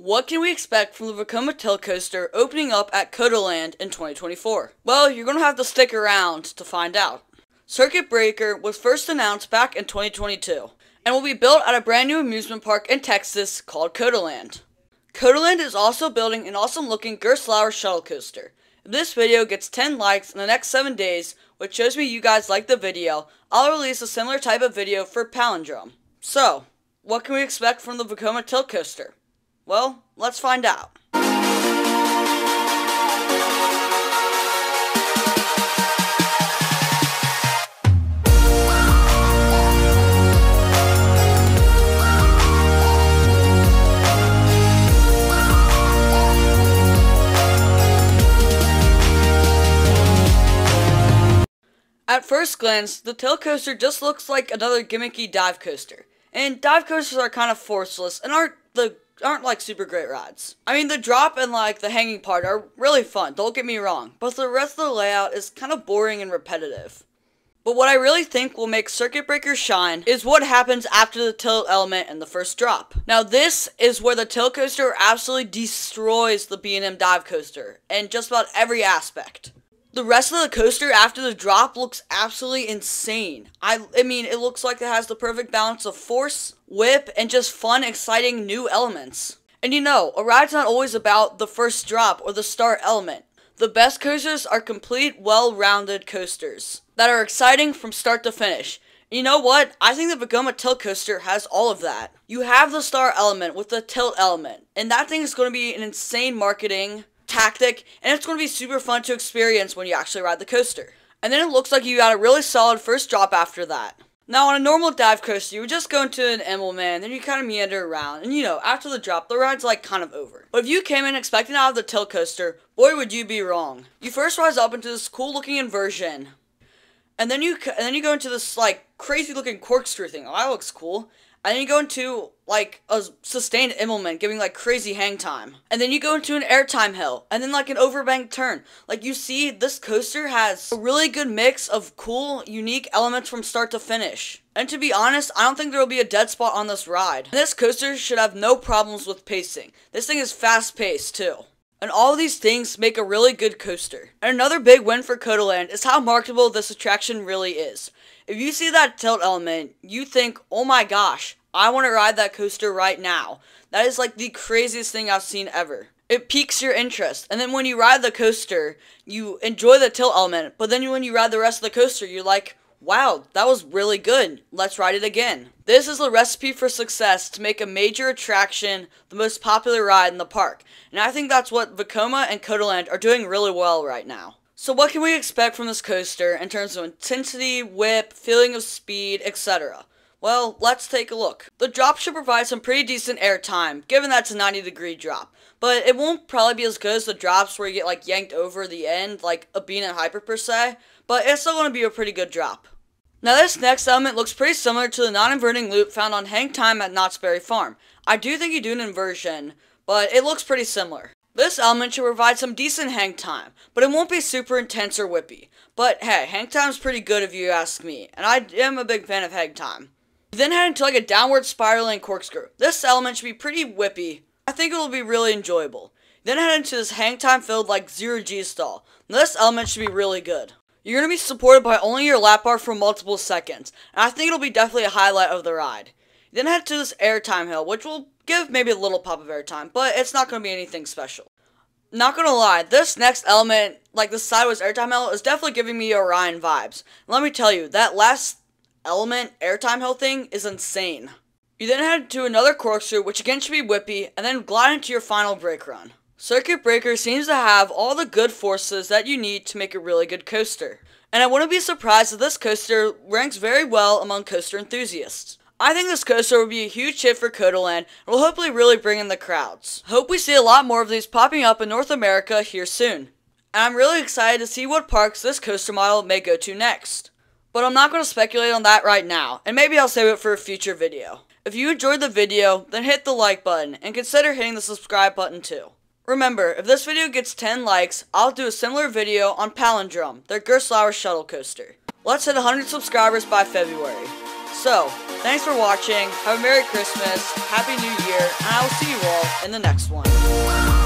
What can we expect from the Vekoma Tilt Coaster opening up at Kotaland in 2024? Well, you're going to have to stick around to find out. Circuit Breaker was first announced back in 2022 and will be built at a brand new amusement park in Texas called Kotaland. Kotaland is also building an awesome looking Gerstlauer shuttle coaster. If this video gets 10 likes in the next 7 days, which shows me you guys like the video, I'll release a similar type of video for Palindrome. So, what can we expect from the Vekoma Tilt Coaster? Well, let's find out. At first glance, the Tilt Coaster just looks like another gimmicky dive coaster. And dive coasters are kind of forceless and aren't like super great rides. I mean, the drop and like the hanging part are really fun, don't get me wrong, but the rest of the layout is kind of boring and repetitive. But what I really think will make Circuit Breaker shine is what happens after the tilt element and the first drop. Now this is where the Tilt Coaster absolutely destroys the B&M dive coaster in just about every aspect. The rest of the coaster after the drop looks absolutely insane. I mean, it looks like it has the perfect balance of force, whip, and just fun, exciting new elements. And you know, a ride's not always about the first drop or the start element. The best coasters are complete, well-rounded coasters that are exciting from start to finish. And you know what? I think the Vekoma Tilt Coaster has all of that. You have the star element with the tilt element, and that thing is going to be an insane marketing tactic, and it's going to be super fun to experience when you actually ride the coaster. And then it looks like you got a really solid first drop after that. Now on a normal dive coaster, you would just go into an Immelman, then you kind of meander around, and you know, after the drop, the ride's like kind of over. But if you came in expecting out of the tilt coaster, boy would you be wrong. You first rise up into this cool looking inversion, and then you go into this like crazy looking corkscrew thing. Oh, that looks cool. And then you go into, like, a sustained Immelman, giving, like, crazy hang time. And then you go into an airtime hill, and then, like, an overbanked turn. Like, you see, this coaster has a really good mix of cool, unique elements from start to finish. And to be honest, I don't think there will be a dead spot on this ride. And this coaster should have no problems with pacing. This thing is fast-paced, too. And all of these things make a really good coaster. And another big win for Kotaland is how marketable this attraction really is. If you see that tilt element, you think, oh my gosh, I want to ride that coaster right now. That is like the craziest thing I've seen ever. It piques your interest, and then when you ride the coaster, you enjoy the tilt element, but then when you ride the rest of the coaster, you're like, wow, that was really good. Let's ride it again. This is the recipe for success to make a major attraction the most popular ride in the park, and I think that's what Vekoma and Kotaland are doing really well right now. So what can we expect from this coaster in terms of intensity, whip, feeling of speed, etc.? Well, let's take a look. The drop should provide some pretty decent air time, given that it's a 90-degree drop. But it won't probably be as good as the drops where you get like yanked over the end, like a Bean and Hyper per se, but it's still going to be a pretty good drop. Now this next element looks pretty similar to the non-inverting loop found on Hang Time at Knott's Berry Farm. I do think you do an inversion, but it looks pretty similar. This element should provide some decent hang time, but it won't be super intense or whippy. But hey, hang time's pretty good if you ask me, and I am a big fan of hang time. You then head into like a downward spiraling corkscrew. This element should be pretty whippy. I think it will be really enjoyable. You then head into this hang time filled like 0G stall. Now this element should be really good. You're going to be supported by only your lap bar for multiple seconds, and I think it'll be definitely a highlight of the ride. You then head to this airtime hill, which will give maybe a little pop of airtime, but it's not going to be anything special. Not gonna lie, this next element, like the sideways airtime hill, is definitely giving me Orion vibes. Let me tell you, that last element, airtime hill thing, is insane. You then head to another corkscrew, which again should be whippy, and then glide into your final brake run. Circuit Breaker seems to have all the good forces that you need to make a really good coaster. And I wouldn't be surprised if this coaster ranks very well among coaster enthusiasts. I think this coaster will be a huge hit for Kotaland and will hopefully really bring in the crowds. Hope we see a lot more of these popping up in North America here soon. And I'm really excited to see what parks this coaster model may go to next. But I'm not going to speculate on that right now, and maybe I'll save it for a future video. If you enjoyed the video, then hit the like button, and consider hitting the subscribe button too. Remember, if this video gets 10 likes, I'll do a similar video on Palindrome, their Gerstlauer shuttle coaster. Let's hit 100 subscribers by February. So, Thanks for watching. Have a Merry Christmas, Happy New Year, and I will see you all in the next one.